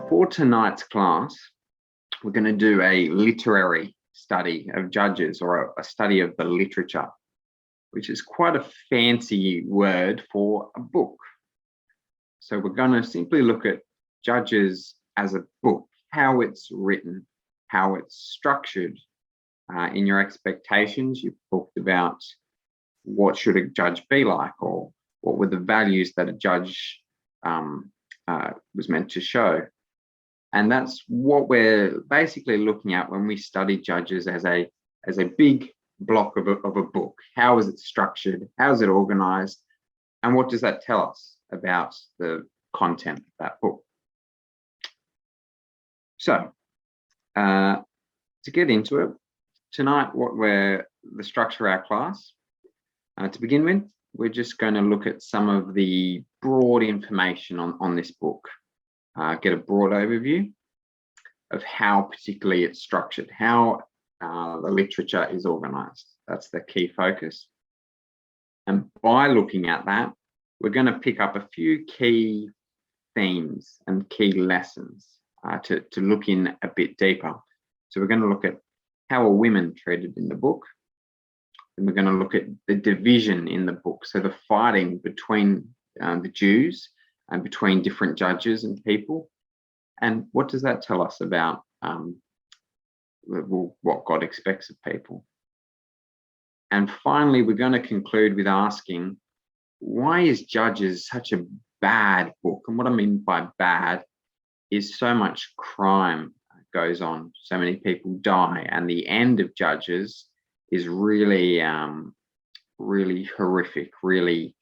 For tonight's class, we're going to do a literary study of Judges, or a study of the literature, which is quite a fancy word for a book. So we're going to simply look at Judges as a book, how it's written, how it's structured. In your expectations, you've talked about what should a judge be like, or what were the values that a judge was meant to show. And that's what we're basically looking at when we study Judges as a big block of a book. How is it structured? How is it organized? And what does that tell us about the content of that book? So to get into it, tonight, the structure of our class, to begin with, we're just going to look at some of the broad information on this book, get a broad overview of how particularly it's structured, how the literature is organized. That's the key focus. And by looking at that, we're going to pick up a few key themes and key lessons to look in a bit deeper. So we're going to look at how are women treated in the book. And we're going to look at the division in the book. So the fighting between the Jews and between different judges and people. And what does that tell us about what God expects of people? And finally, we're going to conclude with asking, why is Judges such a bad book? And what I mean by bad is so much crime goes on, so many people die, and the end of Judges is really, really horrific, really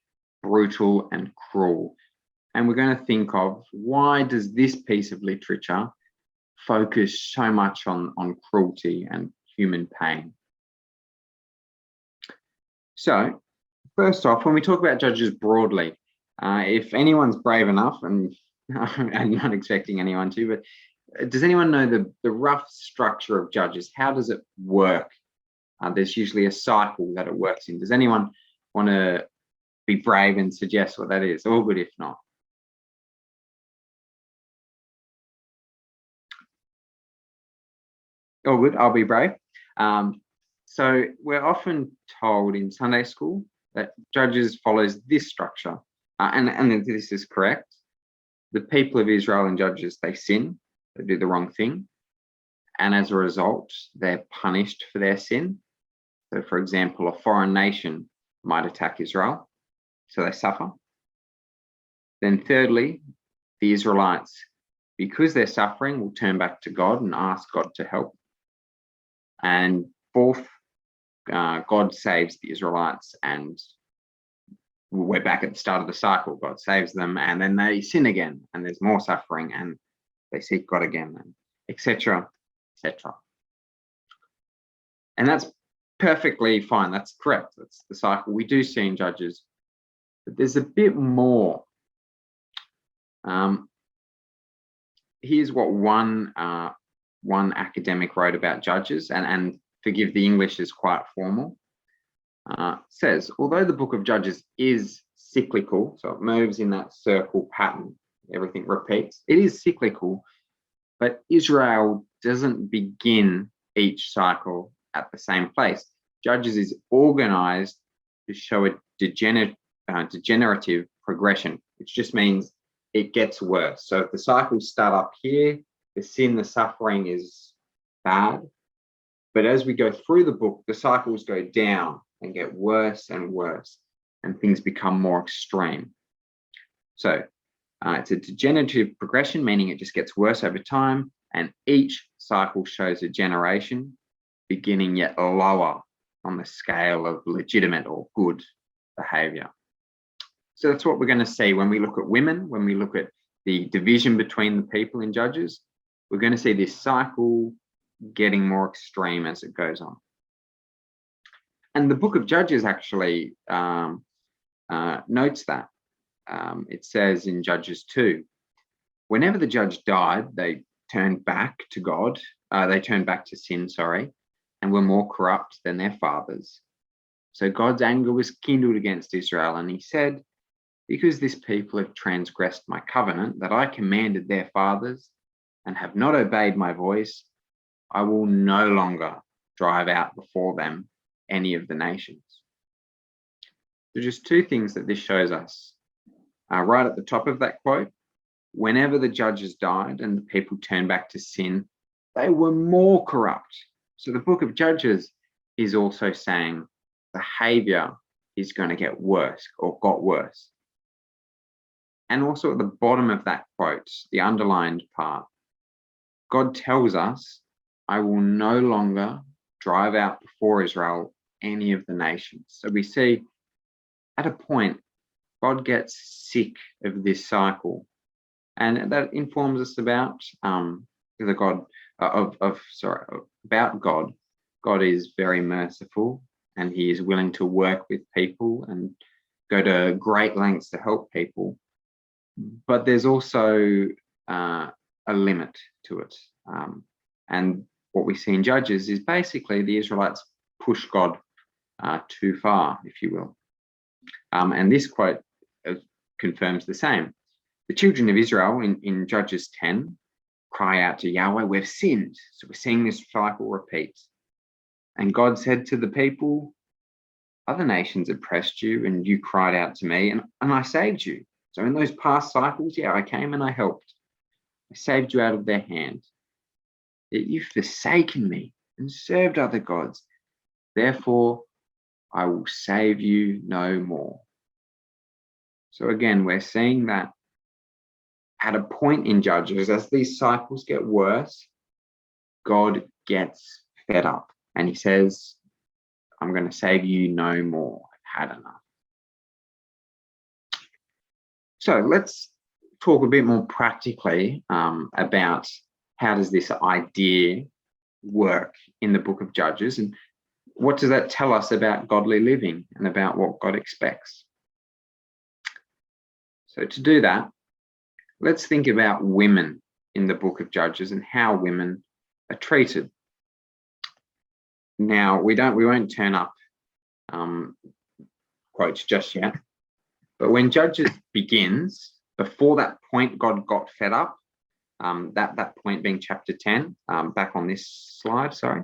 brutal and cruel. And we're going to think of, why does this piece of literature focus so much on cruelty and human pain? So first off, when we talk about Judges broadly, if anyone's brave enough, and I'm not expecting anyone to, but does anyone know the rough structure of Judges? How does it work? There's usually a cycle that it works in. Does anyone want to be brave and suggest what that is? All good if not. All good, I'll be brave. So we're often told in Sunday school that Judges follows this structure, and this is correct. The people of Israel in Judges, they sin, they do the wrong thing, and as a result, they're punished for their sin. So, for example, a foreign nation might attack Israel, so they suffer. Then thirdly, the Israelites, because they're suffering, will turn back to God and ask God to help. And fourth, God saves the Israelites, and we're back at the start of the cycle. God saves them, and then they sin again, and there's more suffering, and they seek God again, and etc., etc. And that's perfectly fine. That's correct. That's the cycle we do see in Judges. But there's a bit more. Here's what one academic wrote about Judges, and forgive the English is quite formal. Says, although the book of Judges is cyclical, so it moves in that circle pattern, everything repeats, it is cyclical, but Israel doesn't begin each cycle at the same place. Judges is organized to show a degenerative progression, which just means it gets worse. So if the cycles start up here, the sin, the suffering is bad. But as we go through the book, the cycles go down and get worse and worse, and things become more extreme. So it's a degenerative progression, meaning it just gets worse over time, and each cycle shows a generation beginning yet lower on the scale of legitimate or good behavior. So that's what we're going to see when we look at women, when we look at the division between the people in Judges. We're going to see this cycle getting more extreme as it goes on. And the book of Judges actually notes that. It says in Judges 2, whenever the judge died, they turned back to God. They turned back to sin, and were more corrupt than their fathers. So God's anger was kindled against Israel, and he said, because this people have transgressed my covenant that I commanded their fathers, and have not obeyed my voice, I will no longer drive out before them any of the nations. There's just two things that this shows us. Right at the top of that quote, whenever the judges died and the people turned back to sin, they were more corrupt. So the book of Judges is also saying behavior is going to get worse or got worse. And also at the bottom of that quote, the underlined part, God tells us, I will no longer drive out before Israel any of the nations. So we see at a point, God gets sick of this cycle. And that informs us about about God. God is very merciful, and he is willing to work with people and go to great lengths to help people. But there's also a limit to it. And what we see in Judges is basically the Israelites push God too far, if you will. And this quote confirms the same. The children of Israel in Judges 10 cry out to Yahweh, we've sinned. So we're seeing this cycle repeat. And God said to the people, other nations oppressed you and you cried out to me and I saved you. So in those past cycles, I came and I helped. I saved you out of their hand. Yet you've forsaken me and served other gods. Therefore, I will save you no more. So again, we're seeing that at a point in Judges, as these cycles get worse, God gets fed up and he says, I'm going to save you no more. I've had enough. So let's talk a bit more practically about how does this idea work in the book of Judges, and what does that tell us about godly living and about what God expects? So to do that, let's think about women in the book of Judges and how women are treated. Now, we won't turn up quotes just yet, but when Judges begins, before that point, God got fed up. That point being chapter 10, back on this slide, sorry.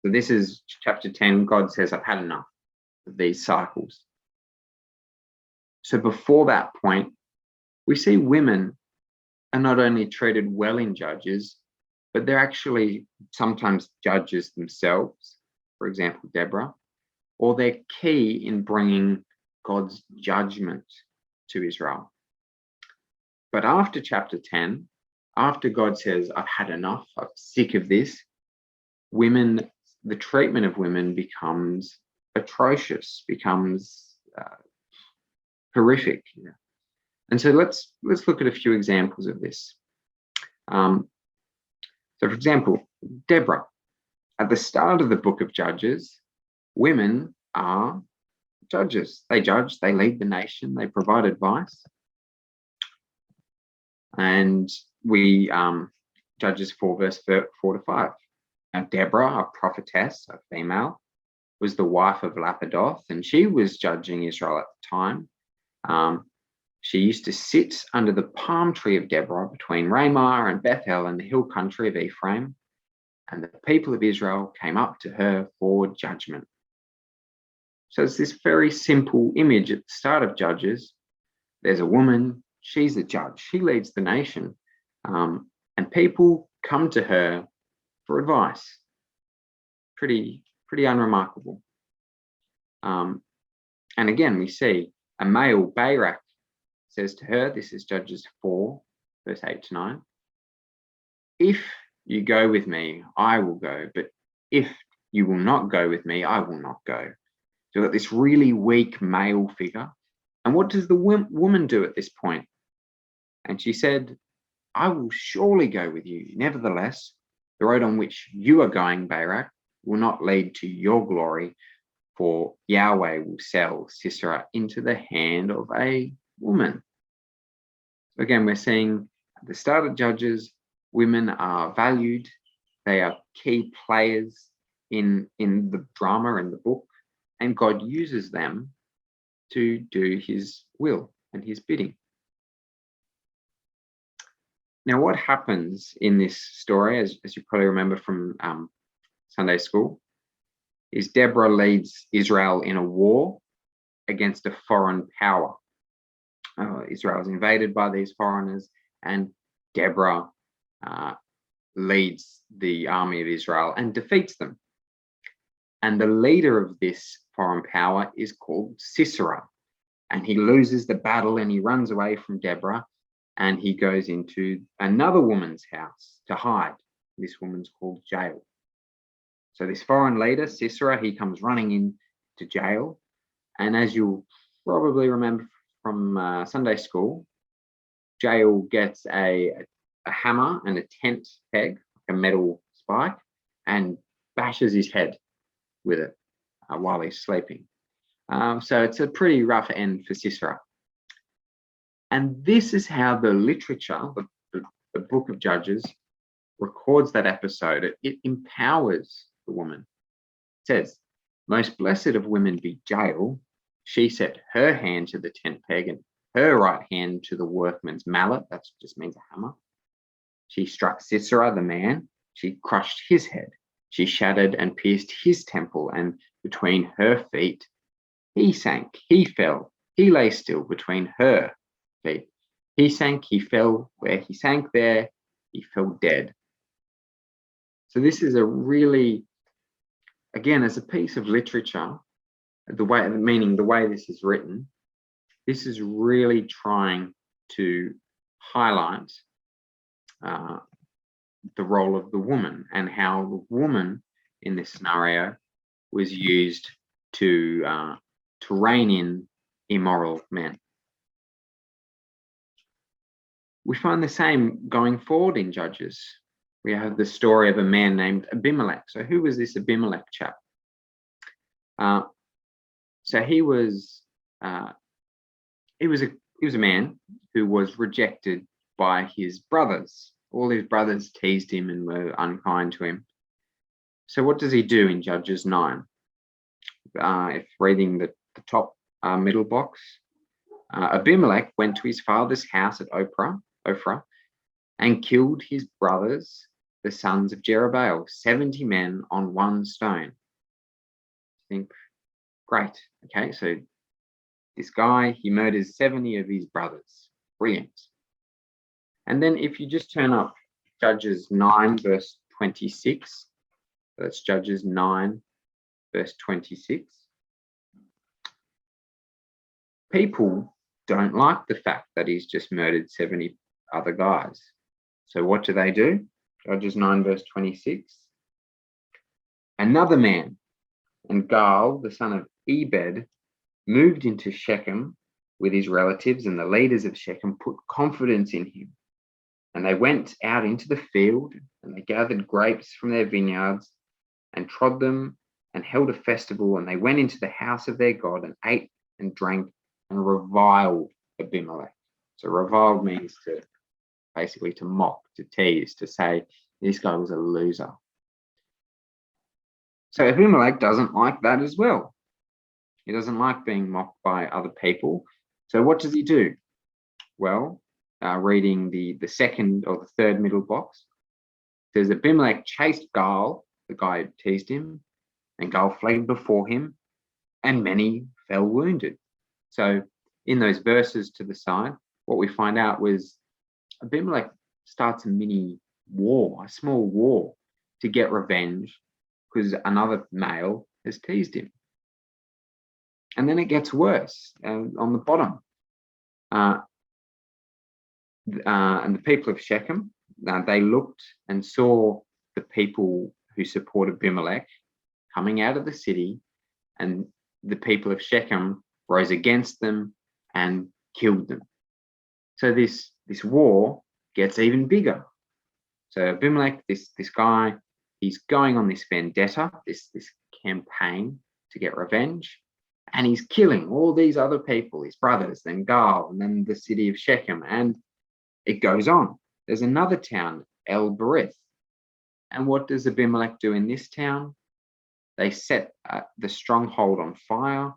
So this is chapter 10. God says, I've had enough of these cycles. So before that point, we see women are not only treated well in Judges, but they're actually sometimes judges themselves, for example, Deborah, or they're key in bringing God's judgment to Israel. But after chapter 10, after God says, I've had enough, I'm sick of this, the treatment of women becomes atrocious, becomes horrific. And so let's look at a few examples of this. So for example, Deborah, at the start of the book of Judges, women are judges. They judge, they lead the nation, they provide advice. And we, Judges 4, verse 4 to 5. Now, Deborah, a prophetess, a female, was the wife of Lapidoth, and she was judging Israel at the time. She used to sit under the palm tree of Deborah between Ramah and Bethel in the hill country of Ephraim, and the people of Israel came up to her for judgment. So it's this very simple image at the start of Judges. There's a woman, she's the judge, she leads the nation, and people come to her for advice. Pretty unremarkable. And again, we see a male, Barak, says to her, this is Judges 4, verse 8 to 9, if you go with me, I will go, but if you will not go with me, I will not go. So you've got this really weak male figure. And what does the woman do at this point? And she said, I will surely go with you. Nevertheless, the road on which you are going, Barak, will not lead to your glory, for Yahweh will sell Sisera into the hand of a woman. So again, we're seeing at the start of Judges, women are valued. They are key players in the drama and the book, and God uses them to do his will and his bidding. Now, what happens in this story, as you probably remember from Sunday school, is Deborah leads Israel in a war against a foreign power. Israel is invaded by these foreigners, and Deborah leads the army of Israel and defeats them. And the leader of this foreign power is called Sisera. And he loses the battle and he runs away from Deborah and he goes into another woman's house to hide. This woman's called Jael. So this foreign leader, Sisera, he comes running into jail. And as you'll probably remember from Sunday school, Jael gets a hammer and a tent peg, a metal spike, and bashes his head with it while he's sleeping. So it's a pretty rough end for Sisera. And this is how the literature, the book of Judges, records that episode. It empowers the woman. It says, "Most blessed of women be Jael. She set her hand to the tent peg and her right hand to the workman's mallet." That just means a hammer. "She struck Sisera, the man. She crushed his head. She shattered and pierced his temple, and between her feet, he sank, he fell, he lay still between her feet. He sank, he fell, where he sank there, he fell dead." So this is a really, again, as a piece of literature, the way this is written, this is really trying to highlight the role of the woman and how the woman in this scenario was used to rein in immoral men. We find the same going forward in Judges. We have the story of a man named Abimelech. So who was this Abimelech chap? So he was a man who was rejected by his brothers. All his brothers teased him and were unkind to him. So what does he do in Judges 9? If reading the top middle box, Abimelech went to his father's house at Ophrah and killed his brothers, the sons of Jerubbaal, 70 men on one stone. I think, great. Okay, so this guy, he murders 70 of his brothers. Brilliant. And then if you just turn up Judges 9, verse 26, that's Judges 9, verse 26. People don't like the fact that he's just murdered 70 other guys. So what do? Judges 9, verse 26. "Another man, and Gaal, the son of Ebed, moved into Shechem with his relatives, and the leaders of Shechem put confidence in him. And they went out into the field, and they gathered grapes from their vineyards and trod them and held a festival, and they went into the house of their God and ate and drank and reviled Abimelech." So reviled means to basically to mock, to tease, to say this guy was a loser. So Abimelech doesn't like that as well. He doesn't like being mocked by other people. So what does he do? Well, reading the second or the third middle box, it says Abimelech chased Gaal, the guy who teased him, and Gaal fled before him, and many fell wounded. So in those verses to the side, what we find out was Abimelech starts a mini war, a small war, to get revenge because another male has teased him. And then it gets worse on the bottom. And the people of Shechem, they looked and saw the people who support Abimelech coming out of the city, and the people of Shechem rose against them and killed them. So this war gets even bigger. So Abimelech, this guy, he's going on this vendetta, this campaign to get revenge, and he's killing all these other people, his brothers, then Gaal, and then the city of Shechem, and it goes on. There's another town, El Berith. And what does Abimelech do in this town? They set the stronghold on fire.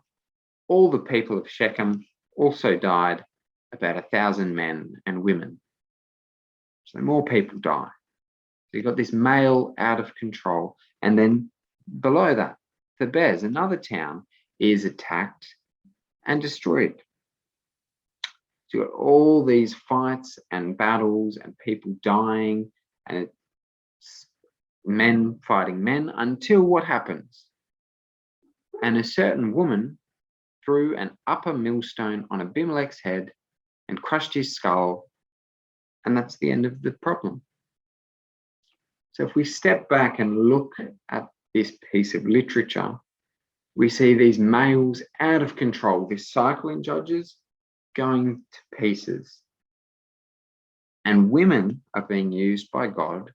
All the people of Shechem also died, about 1,000 men and women. So more people die. So you've got this male out of control. And then below that, Thebez, another town, is attacked and destroyed. So you've got all these fights and battles and people dying and it's men fighting men until what happens? And a certain woman threw an upper millstone on Abimelech's head and crushed his skull, and that's the end of the problem. So if we step back and look at this piece of literature, we see these males out of control, this cycle in Judges going to pieces. And women are being used by God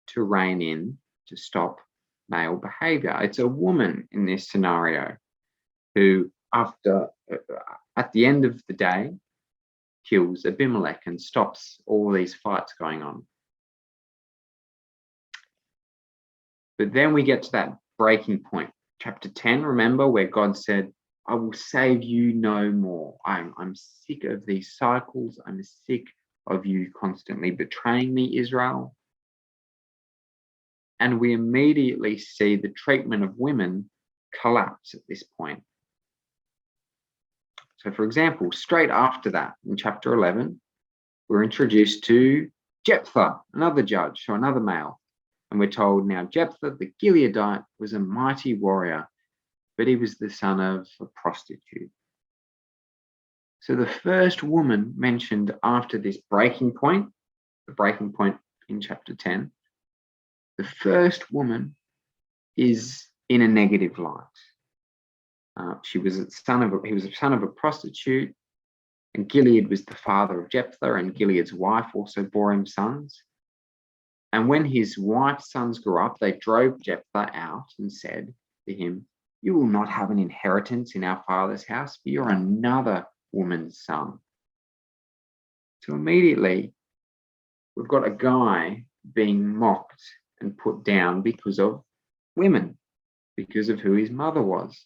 to rein in, to stop male behavior. It's a woman in this scenario who, at the end of the day, kills Abimelech and stops all these fights going on. But then we get to that breaking point. Chapter 10, remember, where God said, I will save you no more. I'm sick of these cycles. I'm sick of you constantly betraying me, Israel. And we immediately see the treatment of women collapse at this point. So, for example, straight after that, in chapter 11, we're introduced to Jephthah, another judge, so another male. And we're told now Jephthah, the Gileadite, was a mighty warrior, but he was the son of a prostitute. So the first woman mentioned after this breaking point, the breaking point in chapter 10, the first woman is in a negative light. He was a son of a prostitute, and Gilead was the father of Jephthah, and Gilead's wife also bore him sons. And when his wife's sons grew up, they drove Jephthah out and said to him, you will not have an inheritance in our father's house, for you're another woman's son. So immediately, we've got a guy being mocked and put down because of women, because of who his mother was.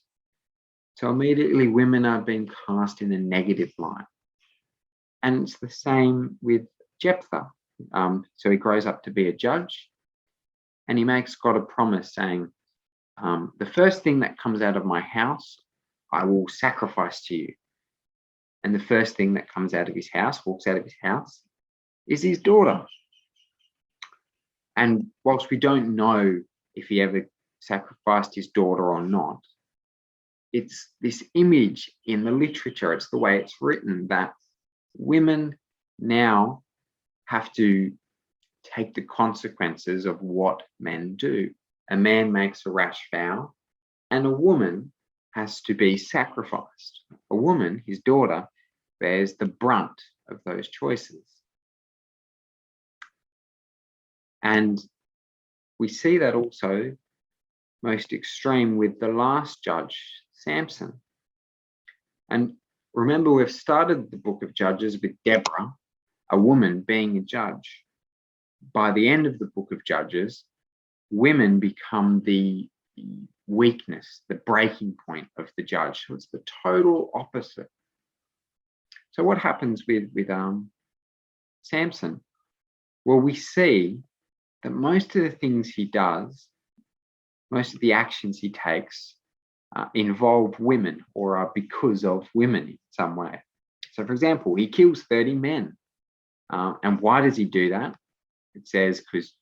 So immediately women are being cast in a negative light. And it's the same with Jephthah. So he grows up to be a judge, and he makes God a promise saying, the first thing that comes out of my house, I will sacrifice to you. And the first thing that comes out of his house, walks out of his house, is his daughter. And whilst we don't know if he ever sacrificed his daughter or not, it's this image in the literature, it's the way it's written, that women now have to take the consequences of what men do. A man makes a rash vow, and a woman has to be sacrificed. A woman, his daughter, bears the brunt of those choices. And we see that also most extreme with the last judge, Samson. And remember, we've started the book of Judges with Deborah, a woman being a judge. By the end of the book of Judges, women become the weakness, the breaking point of the judge. So it's the total opposite. So what happens with Samson? Well, we see that most of the things he does, most of the actions he takes, involve women or are because of women in some way. So, for example, he kills 30 men. And why does he do that? It says, because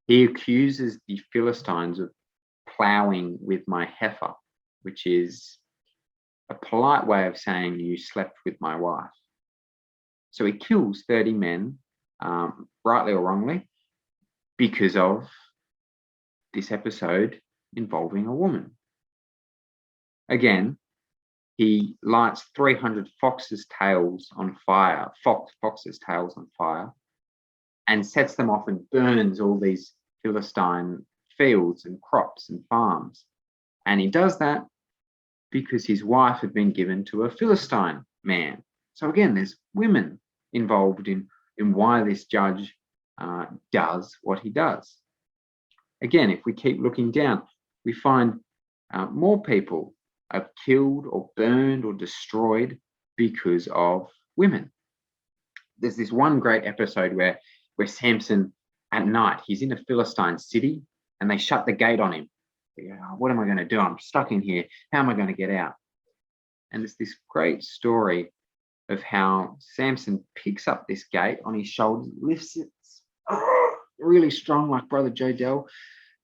he accuses the Philistines of ploughing with my heifer, which is a polite way of saying you slept with my wife. So he kills 30 men, rightly or wrongly, because of this episode involving a woman. Again, he lights 300 foxes' tails on fire, and sets them off and burns all these Philistine fields and crops and farms. And he does that because his wife had been given to a Philistine man. So again, there's women involved in why this judge does what he does. Again, if we keep looking down, we find more people are killed or burned or destroyed because of women. There's this one great episode where where Samson, at night, he's in a Philistine city and they shut the gate on him. They go, "Oh, what am I going to do? I'm stuck in here. How am I going to get out?" And it's this great story of how Samson picks up this gate on his shoulders, lifts it really strong, like Brother Joe Dell,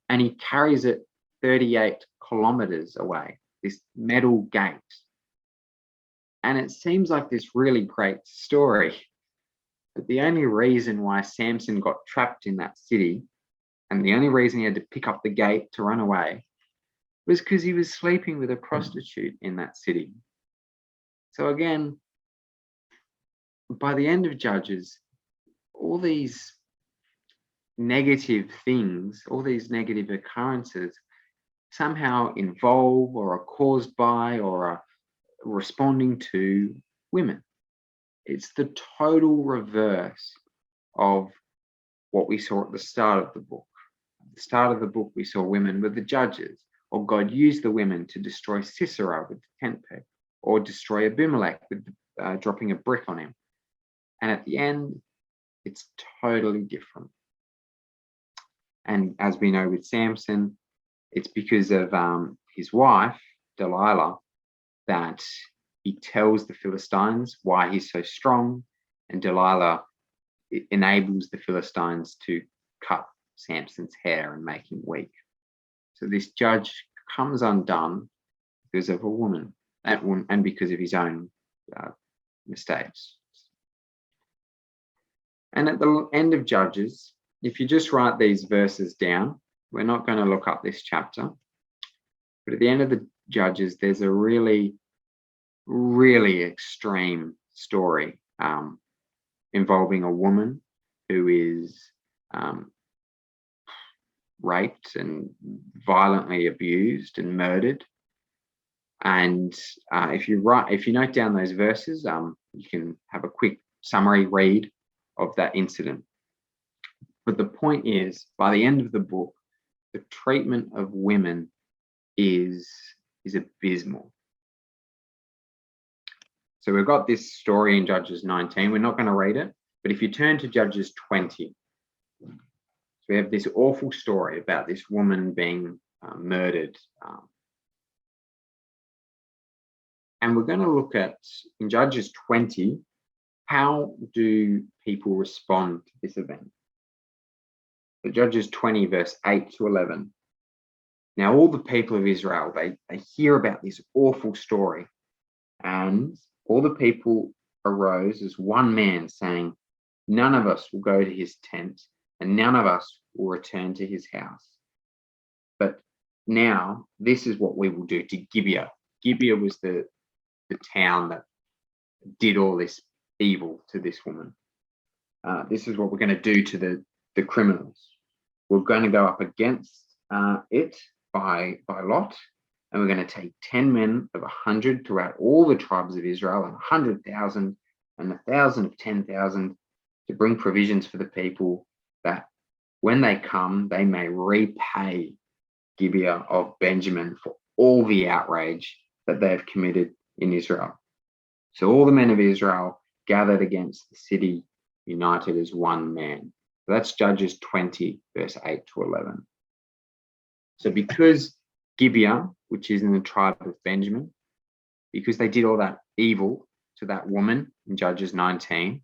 and he carries it 38 kilometers away, this metal gate. And it seems like this really great story, but the only reason why Samson got trapped in that city, and the only reason he had to pick up the gate to run away, was because he was sleeping with a prostitute in that city. So again, by the end of Judges, all these negative things, all these negative occurrences somehow involve or are caused by or are responding to women. It's the total reverse of what we saw at the start of the book. At the start of the book, we saw women were the judges, or God used the women to destroy Sisera with the tent peg, or destroy Abimelech with dropping a brick on him. And at the end, it's totally different. And as we know with Samson, it's because of his wife, Delilah, that he tells the Philistines why he's so strong, and Delilah enables the Philistines to cut Samson's hair and make him weak. So this judge comes undone because of a woman, and because of his own mistakes. And at the end of Judges, if you just write these verses down, we're not going to look up this chapter, but at the end of the Judges, there's a really, really extreme story involving a woman who is raped and violently abused and murdered. And if you note down those verses, you can have a quick summary read of that incident. But the point is, by the end of the book, the treatment of women is abysmal. So we've got this story in Judges 19. We're not going to read it, but if you turn to Judges 20, so we have this awful story about this woman being murdered. And we're going to look at, in Judges 20, how do people respond to this event? So Judges 20, verse 8 to 11. Now, all the people of Israel, they hear about this awful story, and all the people arose as one man, saying, "None of us will go to his tent, and none of us will return to his house. But now this is what we will do to Gibeah." Gibeah was the town that did all this evil to this woman. This is what we're going to do to the criminals. We're going to go up against it by lot, and we're going to take 10 men of 100 throughout all the tribes of Israel, and 100,000 and 1,000 of 10,000 to bring provisions for the people, that when they come, they may repay Gibeah of Benjamin for all the outrage that they have committed in Israel. So all the men of Israel gathered against the city, united as one man. So that's Judges 20, verse 8 to 11. So because Gibeah, which is in the tribe of Benjamin, because they did all that evil to that woman in Judges 19,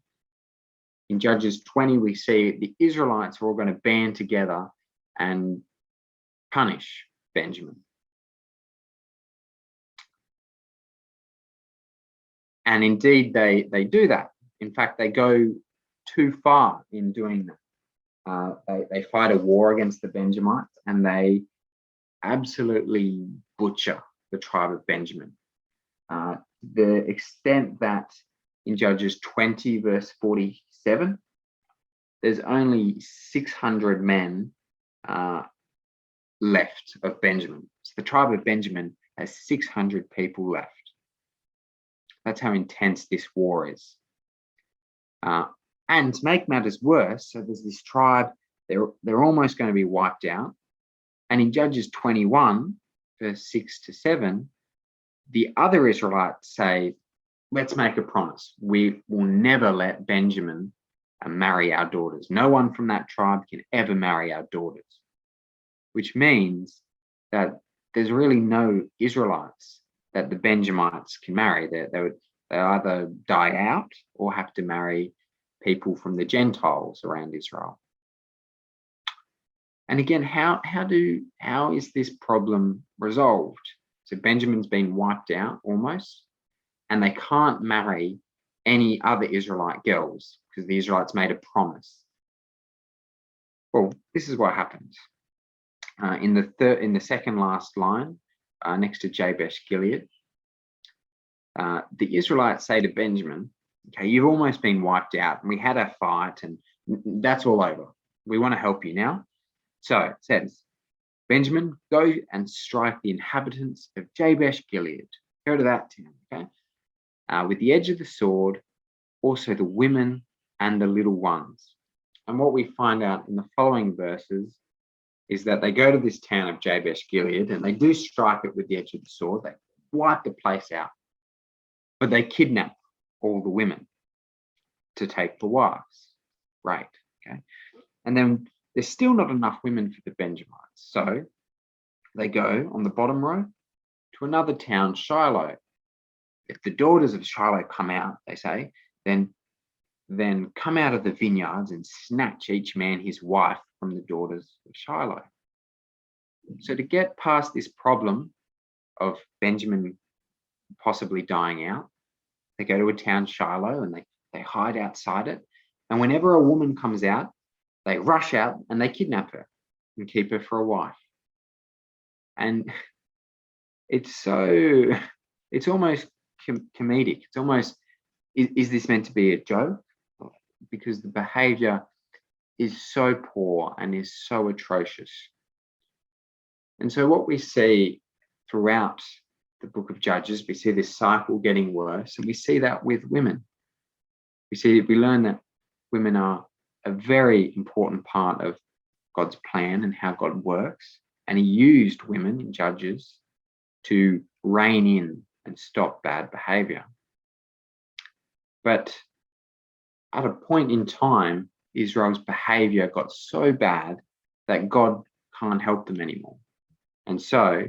in Judges 20, we see the Israelites are all going to band together and punish Benjamin. And indeed, they do that. In fact, they go too far in doing that. They fight a war against the Benjamites, and they absolutely butcher the tribe of Benjamin. The extent that in Judges 20, verse 47, there's only 600 men left of Benjamin. So the tribe of Benjamin has 600 people left. That's how intense this war is. And to make matters worse, so there's this tribe, they're almost going to be wiped out. And in Judges 21, verse 6 to 7, the other Israelites say, "Let's make a promise. We will never let Benjamin marry our daughters. No one from that tribe can ever marry our daughters, which means that there's really no Israelites that the Benjamites can marry. They either die out or have to marry people from the Gentiles around Israel. And again, how is this problem resolved? So Benjamin's been wiped out almost, and they can't marry any other Israelite girls because the Israelites made a promise. Well, this is what happens. In the second last line, next to Jabesh Gilead, the Israelites say to Benjamin, okay, you've almost been wiped out, and we had a fight, and that's all over. We want to help you now. So it says, Benjamin, go and strike the inhabitants of Jabesh Gilead. Go to that town, okay? With the edge of the sword, also the women and the little ones. And what we find out in the following verses is that they go to this town of Jabesh Gilead, and they do strike it with the edge of the sword. They wipe the place out, but they kidnap all the women to take the wives. Right, okay? And then there's still not enough women for the Benjamites. So they go on the bottom row to another town, Shiloh. If the daughters of Shiloh come out, they say, then come out of the vineyards and snatch each man his wife from the daughters of Shiloh. So to get past this problem of Benjamin possibly dying out, they go to a town, Shiloh, and they hide outside it. And whenever a woman comes out, they rush out and they kidnap her and keep her for a wife. And it's almost comedic. It's almost, is this meant to be a joke? Because the behavior is so poor and is so atrocious. And so what we see throughout the book of Judges, we see this cycle getting worse, and we see that with women. We learn that women are a very important part of God's plan and how God works. And he used women in Judges to rein in and stop bad behavior. But at a point in time, Israel's behavior got so bad that God can't help them anymore. And so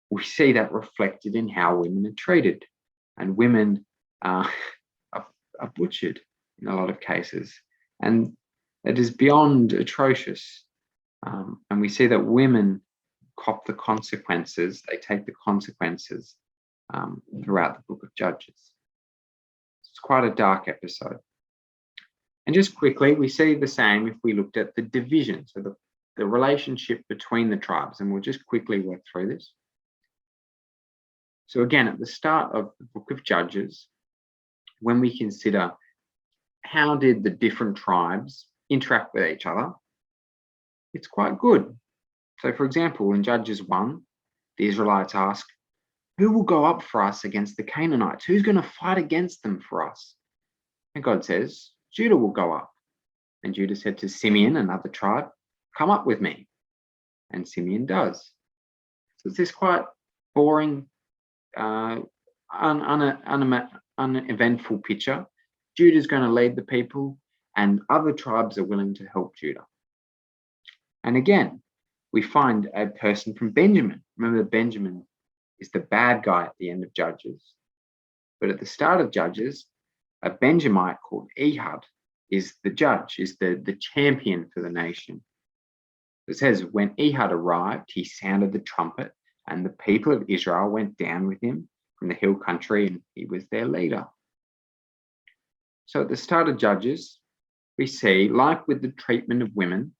we see that reflected in how women are treated. And women are butchered in a lot of cases. And it is beyond atrocious. And we see that women cop the consequences. They take the consequences throughout the book of Judges. It's quite a dark episode. And just quickly, we see the same if we looked at the division, so the relationship between the tribes. And we'll just quickly work through this. So again, at the start of the book of Judges, when we consider how did the different tribes interact with each other, it's quite good. So for example, in Judges 1, the Israelites ask, who will go up for us against the Canaanites? Who's going to fight against them for us? And God says, Judah will go up. And Judah said to Simeon, another tribe, come up with me. And Simeon does. So it's this quite boring, uneventful picture. Judah's going to lead the people, and other tribes are willing to help Judah. And again, we find a person from Benjamin. Remember, Benjamin is the bad guy at the end of Judges. But at the start of Judges, a Benjamite called Ehud is the judge, is the champion for the nation. It says, when Ehud arrived, he sounded the trumpet, and the people of Israel went down with him from the hill country, and he was their leader. So at the start of Judges, we see, like with the treatment of women,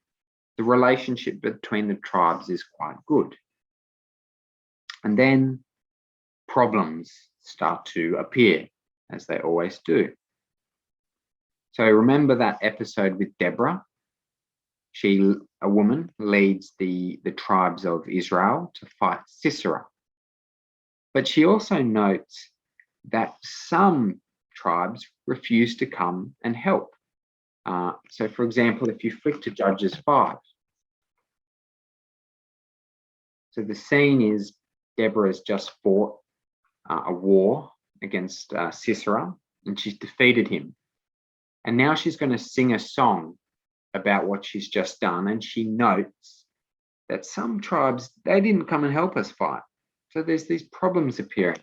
the relationship between the tribes is quite good. And then problems start to appear, as they always do. So remember that episode with Deborah? She, a woman, leads the tribes of Israel to fight Sisera. But she also notes that some tribes refuse to come and help. So for example, if you flick to Judges 5, so the scene is Deborah has just fought a war against Sisera, and she's defeated him. And now she's going to sing a song about what she's just done. And she notes that some tribes, they didn't come and help us fight. So there's these problems appearing.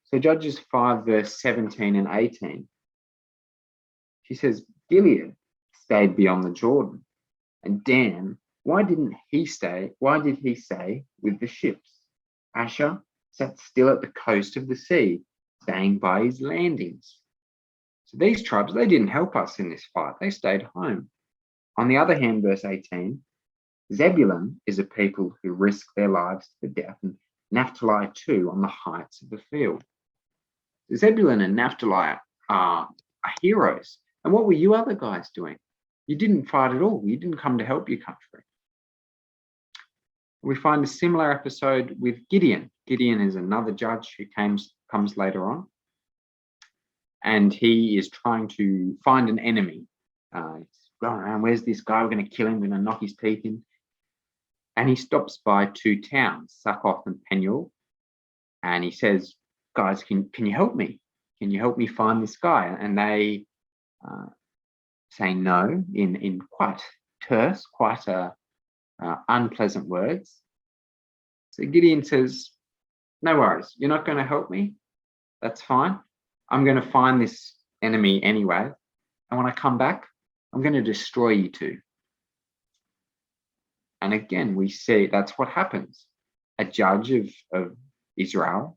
So Judges 5, verse 17 and 18. She says, Gilead stayed beyond the Jordan. And Dan, why did he stay with the ships? Asher sat still at the coast of the sea, staying by his landings. So these tribes, they didn't help us in this fight. They stayed home. On the other hand, verse 18, Zebulun is a people who risk their lives to the death, and Naphtali too on the heights of the field. Zebulun and Naphtali are heroes. And what were you other guys doing? You didn't fight at all. You didn't come to help your country. We find a similar episode with Gideon. Gideon is another judge who comes later on. And he is trying to find an enemy. He's going around, where's this guy? We're going to kill him. We're going to knock his teeth in. And he stops by two towns, Succoth and Penuel. And he says, guys, can you help me? Can you help me find this guy? And they say no in quite terse, quite unpleasant words. So Gideon says, no worries, you're not going to help me? That's fine. I'm going to find this enemy anyway. And when I come back, I'm going to destroy you two. And again, we see that's what happens. A judge of Israel,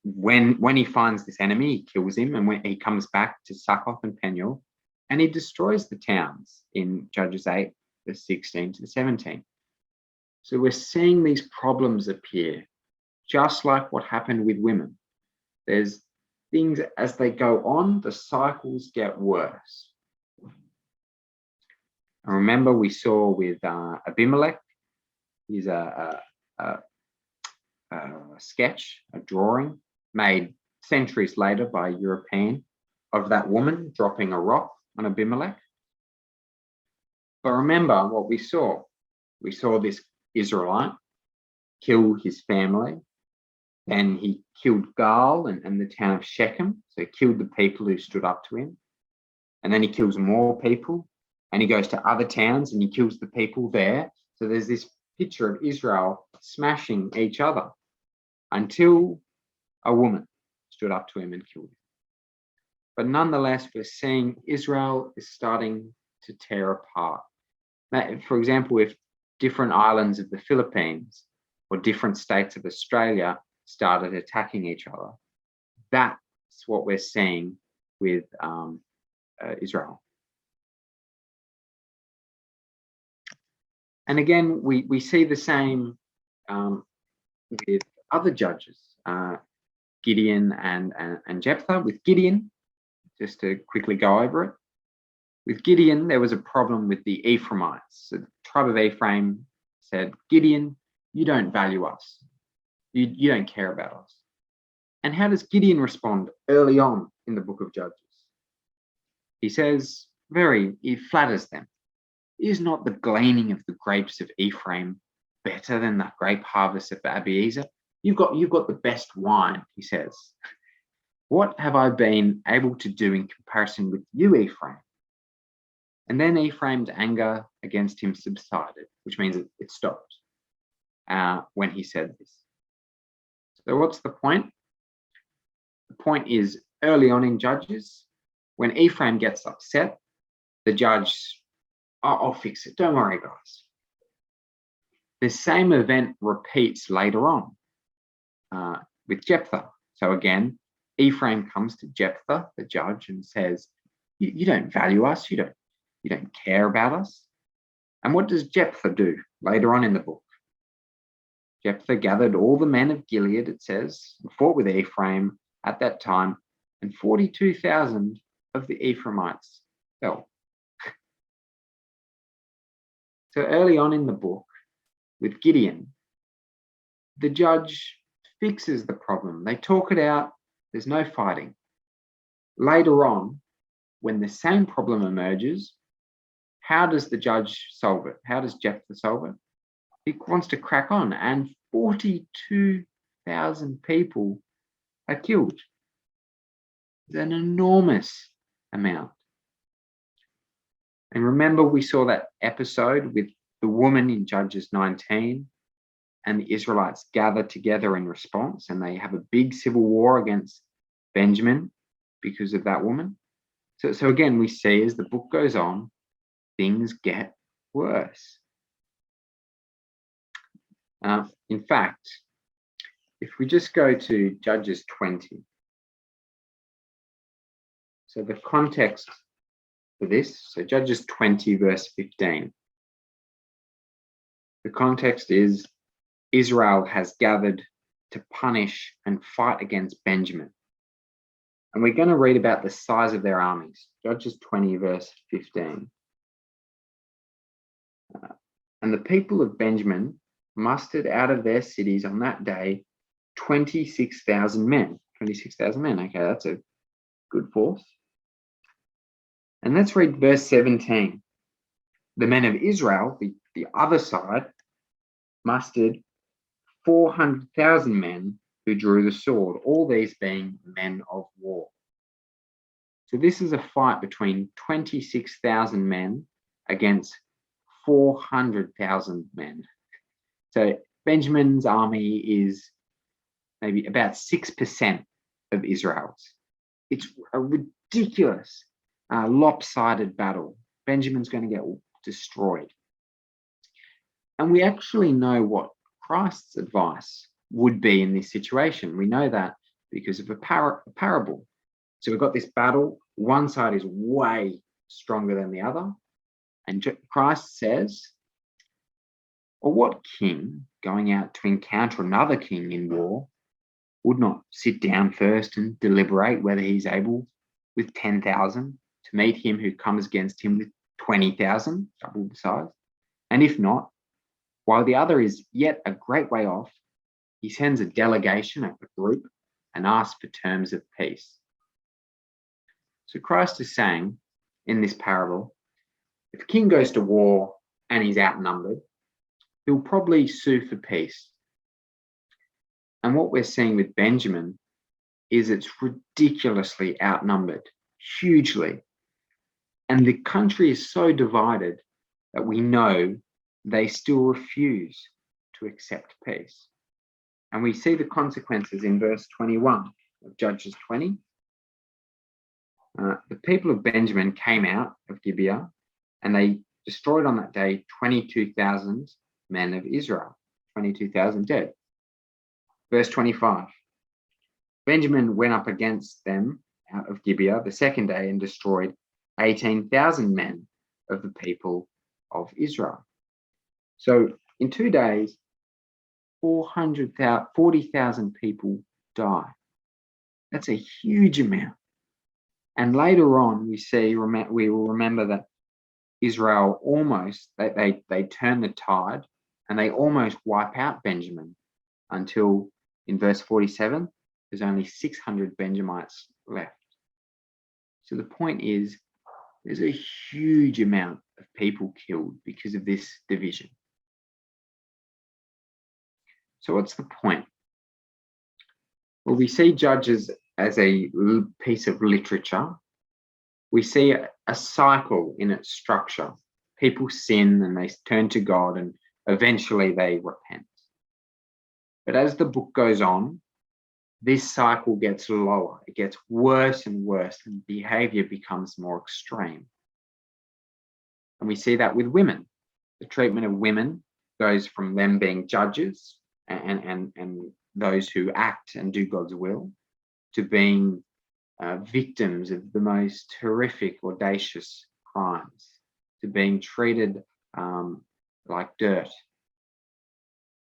when he finds this enemy, he kills him. And when he comes back to Succoth and Penuel, and he destroys the towns in Judges 8, verse 16 to 17. So we're seeing these problems appear, just like what happened with women. There's things as they go on, the cycles get worse. And remember, we saw with Abimelech, he's a sketch, a drawing made centuries later by a European of that woman dropping a rock on Abimelech. But remember what we saw. We saw this Israelite kill his family. Then he killed Gaal and the town of Shechem. So he killed the people who stood up to him. And then he kills more people. And he goes to other towns and he kills the people there. So there's this picture of Israel smashing each other until a woman stood up to him and killed him. But nonetheless, we're seeing Israel is starting to tear apart. Now, for example, if different islands of the Philippines or different states of Australia started attacking each other, that's what we're seeing with Israel. And again, we see the same with other judges, Gideon and Jephthah. With Gideon, just to quickly go over it, with Gideon, there was a problem with the Ephraimites. So the tribe of Ephraim said, Gideon, you don't value us. You don't care about us. And how does Gideon respond early on in the book of Judges? He says, he flatters them. Is not the gleaning of the grapes of Ephraim better than the grape harvest of Abiezer? You've got the best wine, he says. What have I been able to do in comparison with you, Ephraim? And then Ephraim's anger against him subsided, which means it stopped when he said this. So what's the point? The point is early on in Judges, when Ephraim gets upset, the judge, I'll fix it. Don't worry, guys. The same event repeats later on with Jephthah. So again, Ephraim comes to Jephthah, the judge, and says, you don't value us. You don't care about us. And what does Jephthah do later on in the book? Jephthah gathered all the men of Gilead, it says, and fought with Ephraim at that time, and 42,000 of the Ephraimites fell. So early on in the book, with Gideon, the judge fixes the problem. They talk it out. There's no fighting. Later on, when the same problem emerges, how does the judge solve it? How does Jephthah solve it? He wants to crack on, and 42,000 people are killed. It's an enormous amount. And remember, we saw that episode with the woman in Judges 19, and the Israelites gather together in response, and they have a big civil war against Benjamin because of that woman. So again, we see as the book goes on, things get worse. In fact, if we just go to Judges 20, so the context for this, so Judges 20, verse 15. The context is Israel has gathered to punish and fight against Benjamin. And we're going to read about the size of their armies. Judges 20, verse 15. And the people of Benjamin mustered out of their cities on that day 26,000 men. 26,000 men. Okay, that's a good force. And let's read verse 17. The men of Israel, the other side, mustered 400,000 men who drew the sword, all these being men of war. So this is a fight between 26,000 men against 400,000 men. So Benjamin's army is maybe about 6% of Israel's. It's a ridiculous, lopsided battle. Benjamin's going to get destroyed. And we actually know what Christ's advice would be in this situation. We know that because of a parable. So we've got this battle. One side is way stronger than the other. And Christ says, or what king going out to encounter another king in war would not sit down first and deliberate whether he's able with 10,000 to meet him who comes against him with 20,000, double the size? And if not, while the other is yet a great way off, he sends a delegation, a group, and asks for terms of peace. So Christ is saying in this parable, if a king goes to war and he's outnumbered, he'll probably sue for peace. And what we're seeing with Benjamin is it's ridiculously outnumbered, hugely. And the country is so divided that we know they still refuse to accept peace. And we see the consequences in verse 21 of Judges 20. The people of Benjamin came out of Gibeah and they destroyed on that day 22,000 men of Israel, 22,000 dead. Verse 25. Benjamin went up against them out of Gibeah the second day and destroyed 18,000 men of the people of Israel. So in 2 days, 40,000 people die. That's a huge amount. And later on, we will remember that Israel almost, they turn the tide and they almost wipe out Benjamin until in verse 47, there's only 600 Benjamites left. So the point is, there's a huge amount of people killed because of this division. So what's the point? Well, we see Judges as a piece of literature. We see a cycle in its structure. People sin and they turn to God and eventually they repent. But as the book goes on, this cycle gets lower. It gets worse and worse, and behavior becomes more extreme. And we see that with women. The treatment of women goes from them being judges and those who act and do God's will to being victims of the most horrific, audacious crimes, to being treated like dirt.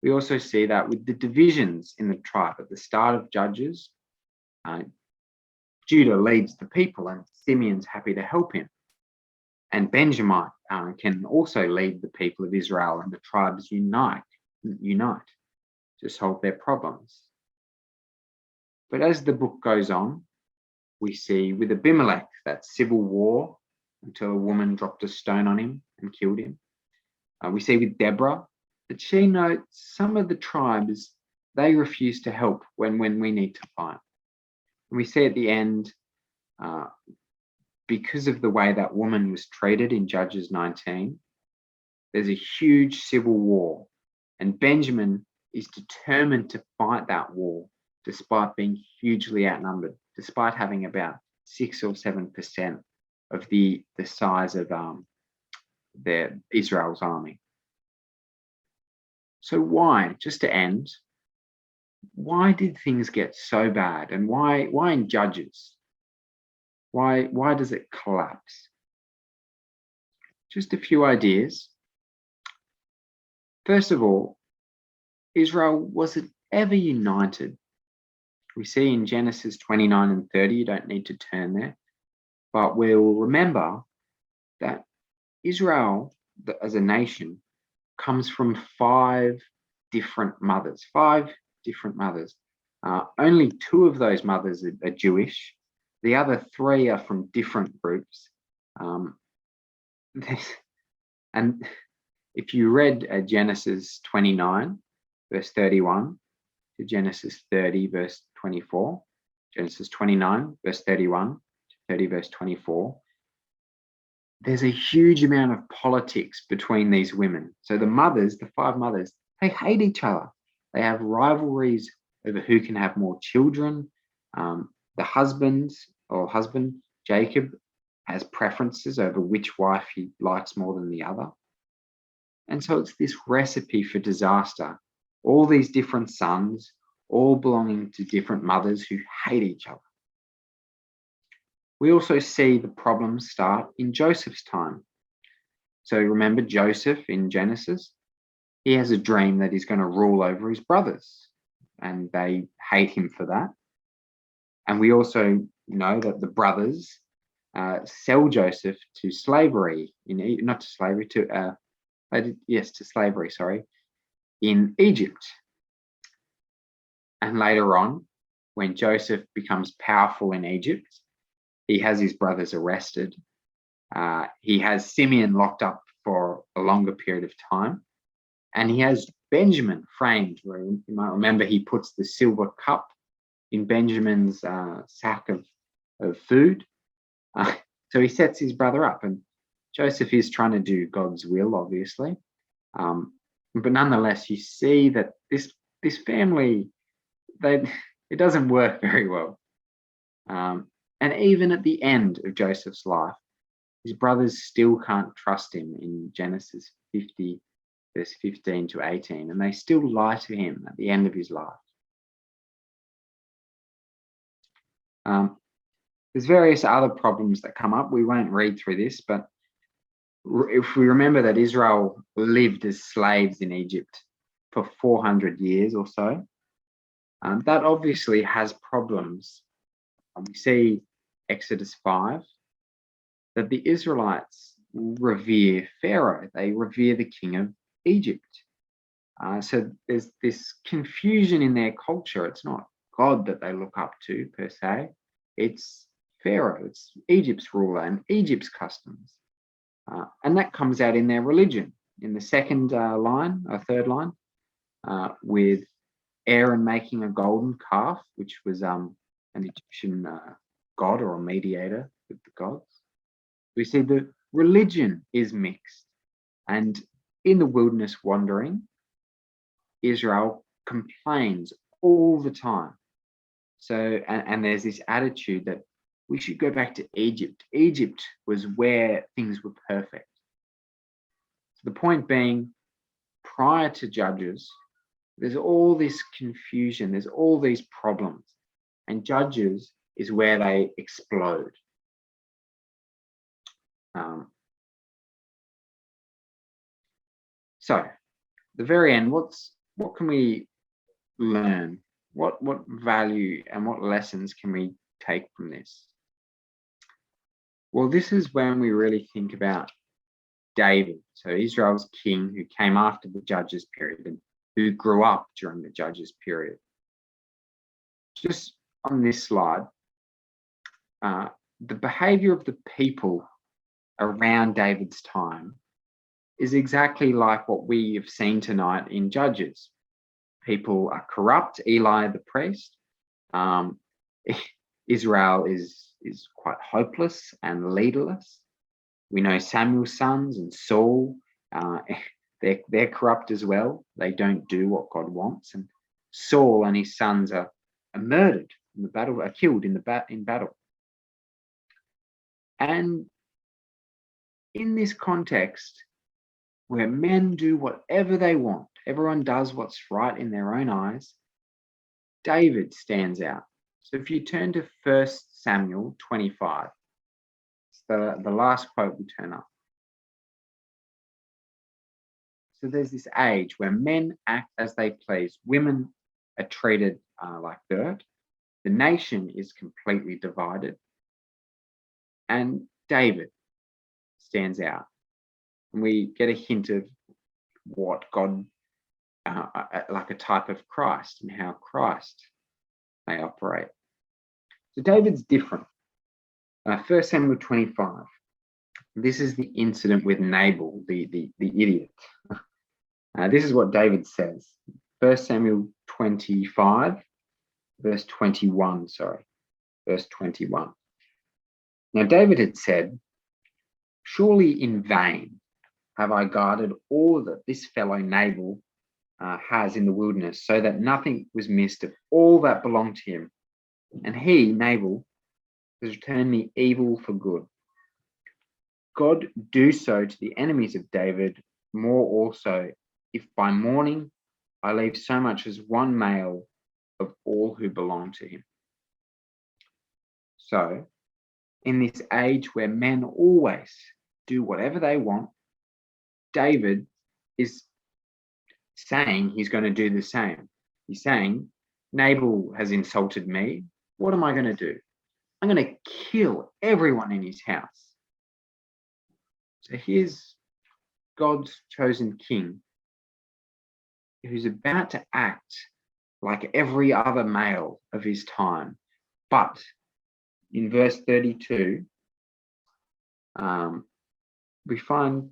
We also see that with the divisions in the tribe. At the start of Judges, Judah leads the people and Simeon's happy to help him. And Benjamin can also lead the people of Israel, and the tribes unite to solve their problems. But as the book goes on, we see with Abimelech that civil war until a woman dropped a stone on him and killed him. We see with Deborah that she notes some of the tribes, they refuse to help when we need to fight. And we see at the end, because of the way that woman was treated in Judges 19, there's a huge civil war, and Benjamin is determined to fight that war despite being hugely outnumbered, despite having about 6 or 7% of the size of Israel's army. So why, just to end, why did things get so bad, and why in Judges? Why does it collapse? Just a few ideas. First of all, Israel wasn't ever united. We see in Genesis 29 and 30, you don't need to turn there, but we'll remember that Israel, as a nation, comes from 5 different mothers. Only 2 of those mothers are Jewish. The other 3 are from different groups. And if you read Genesis 29, verse 31, to Genesis 30, verse 24, Genesis 29, verse 31, to 30, verse 24, there's a huge amount of politics between these women. So the 5 mothers, they hate each other. They have rivalries over who can have more children. The husband, Jacob, has preferences over which wife he likes more than the other. And so it's this recipe for disaster. All these different sons, all belonging to different mothers who hate each other. We also see the problems start in Joseph's time. So remember Joseph in Genesis? He has a dream that he's going to rule over his brothers, and they hate him for that. And we also know that the brothers sell Joseph to slavery, to slavery, in Egypt. And later on, when Joseph becomes powerful in Egypt, he has his brothers arrested. He has Simeon locked up for a longer period of time. And he has Benjamin framed, where you might remember he puts the silver cup in Benjamin's sack of food. So he sets his brother up, and Joseph is trying to do God's will, obviously. But nonetheless, you see that this family, it doesn't work very well. And even at the end of Joseph's life, his brothers still can't trust him in Genesis 50, verse 15 to 18, and they still lie to him at the end of his life. There's various other problems that come up. We won't read through this, but if we remember that Israel lived as slaves in Egypt for 400 years or so, that obviously has problems. We see Exodus 5 that the Israelites revere Pharaoh. They revere the king of Egypt. So there's this confusion in their culture. It's not God that they look up to per se. It's Pharaoh. It's Egypt's ruler and Egypt's customs. And that comes out in their religion. In the third line, with Aaron making a golden calf, which was an Egyptian god or a mediator with the gods. We see the religion is mixed. And in the wilderness wandering, Israel complains all the time. So, and there's this attitude that we should go back to Egypt. Egypt was where things were perfect. So the point being, prior to Judges, there's all this confusion, there's all these problems, and Judges is where they explode. So, at the very end, what can we learn? What value and what lessons can we take from this? Well, this is when we really think about David, so Israel's king who came after the Judges period and who grew up during the Judges period. Just on this slide, the behavior of the people around David's time is exactly like what we have seen tonight in Judges. People are corrupt. Eli the priest, Israel is is quite hopeless and leaderless. We know Samuel's sons and Saul, they're corrupt as well. They don't do what God wants. And Saul and his sons are murdered in the battle, are killed in battle. And in this context, where men do whatever they want, everyone does what's right in their own eyes, David stands out. So if you turn to 1 Samuel 25, it's the last quote we turn up. So there's this age where men act as they please, women are treated like dirt, the nation is completely divided, and David stands out. And we get a hint of what God, like a type of Christ, and how Christ may operate. So David's different. 1 Samuel 25. This is the incident with Nabal, the idiot. This is what David says. 1 Samuel 25, verse 21, verse 21. Now David had said, "Surely in vain have I guarded all that this fellow Nabal has in the wilderness, so that nothing was missed of all that belonged to him. And he, Nabal, has returned me evil for good. God do so to the enemies of David, more also, if by morning I leave so much as one male of all who belong to him." So, in this age where men always do whatever they want, David is saying he's going to do the same. He's saying, Nabal has insulted me. What am I going to do? I'm going to kill everyone in his house. So here's God's chosen king who's about to act like every other male of his time. But in verse 32, we find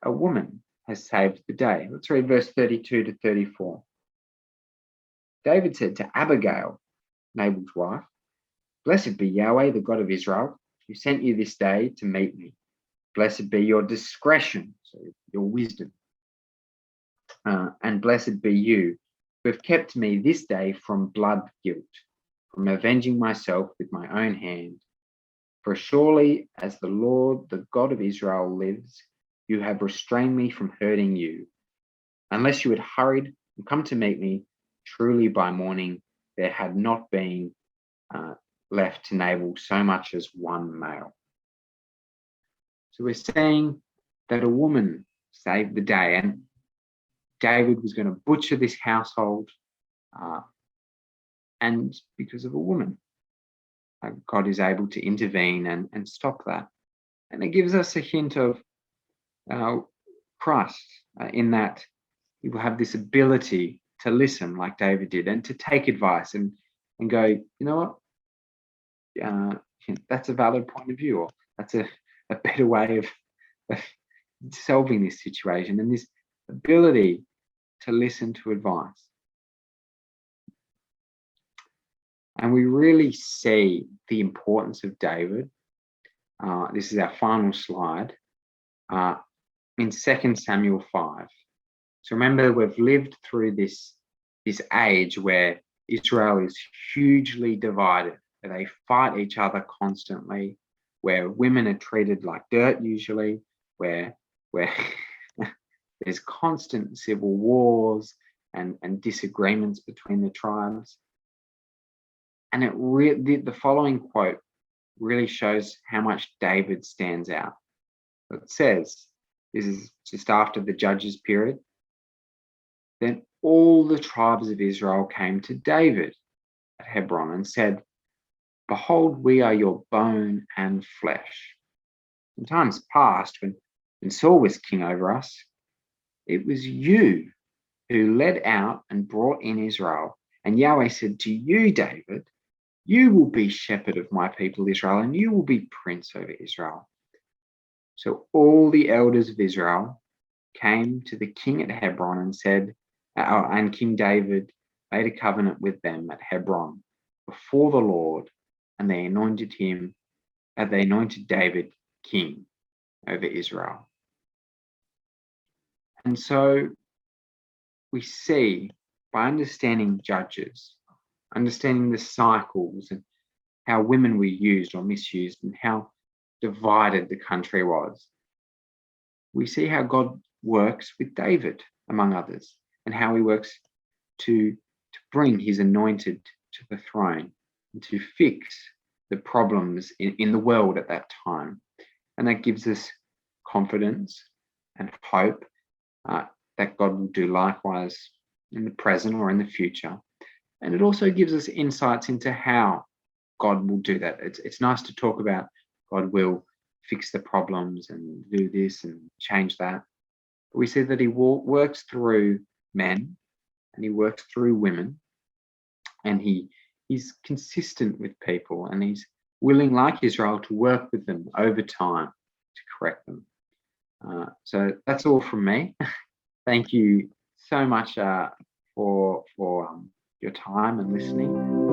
a woman has saved the day. Let's read verse 32 to 34. David said to Abigail, Nabal's wife, "Blessed be Yahweh, the God of Israel, who sent you this day to meet me. Blessed be your discretion," so your wisdom, "and blessed be you, who have kept me this day from blood guilt, from avenging myself with my own hand. For surely as the Lord, the God of Israel, lives, you have restrained me from hurting you. Unless you had hurried and come to meet me, truly by morning there had not been left to Nabal so much as one male." So we're saying that a woman saved the day, and David was going to butcher this household, and because of a woman, God is able to intervene and stop that. And it gives us a hint of Christ, in that he will have this ability to listen like David did, and to take advice and go, you know what, that's a valid point of view, or that's a better way of solving this situation, and this ability to listen to advice. And we really see the importance of David. This is our final slide, in 2 Samuel 5. So remember, we've lived through this age where Israel is hugely divided, where they fight each other constantly, where women are treated like dirt usually, where there's constant civil wars and disagreements between the tribes. And the following quote really shows how much David stands out. It says, this is just after the Judges period, "Then all the tribes of Israel came to David at Hebron and said, 'Behold, we are your bone and flesh. In times past, when Saul was king over us, it was you who led out and brought in Israel. And Yahweh said to you, David, you will be shepherd of my people Israel, and you will be prince over Israel.' So all the elders of Israel came to the king at Hebron and said, and King David made a covenant with them at Hebron before the Lord and they anointed David king over Israel. And so we see, by understanding Judges, understanding the cycles and how women were used or misused and how divided the country was, we see how God works with David, among others, and how he works to bring his anointed to the throne and to fix the problems in the world at that time. And that gives us confidence and hope that God will do likewise in the present or in the future. And it also gives us insights into how God will do that. It's nice to talk about God will fix the problems and do this and change that. But we see that he works through men and he works through women, and he's consistent with people, and he's willing, like Israel, to work with them over time to correct them. So that's all from me. Thank you so much for your time and listening.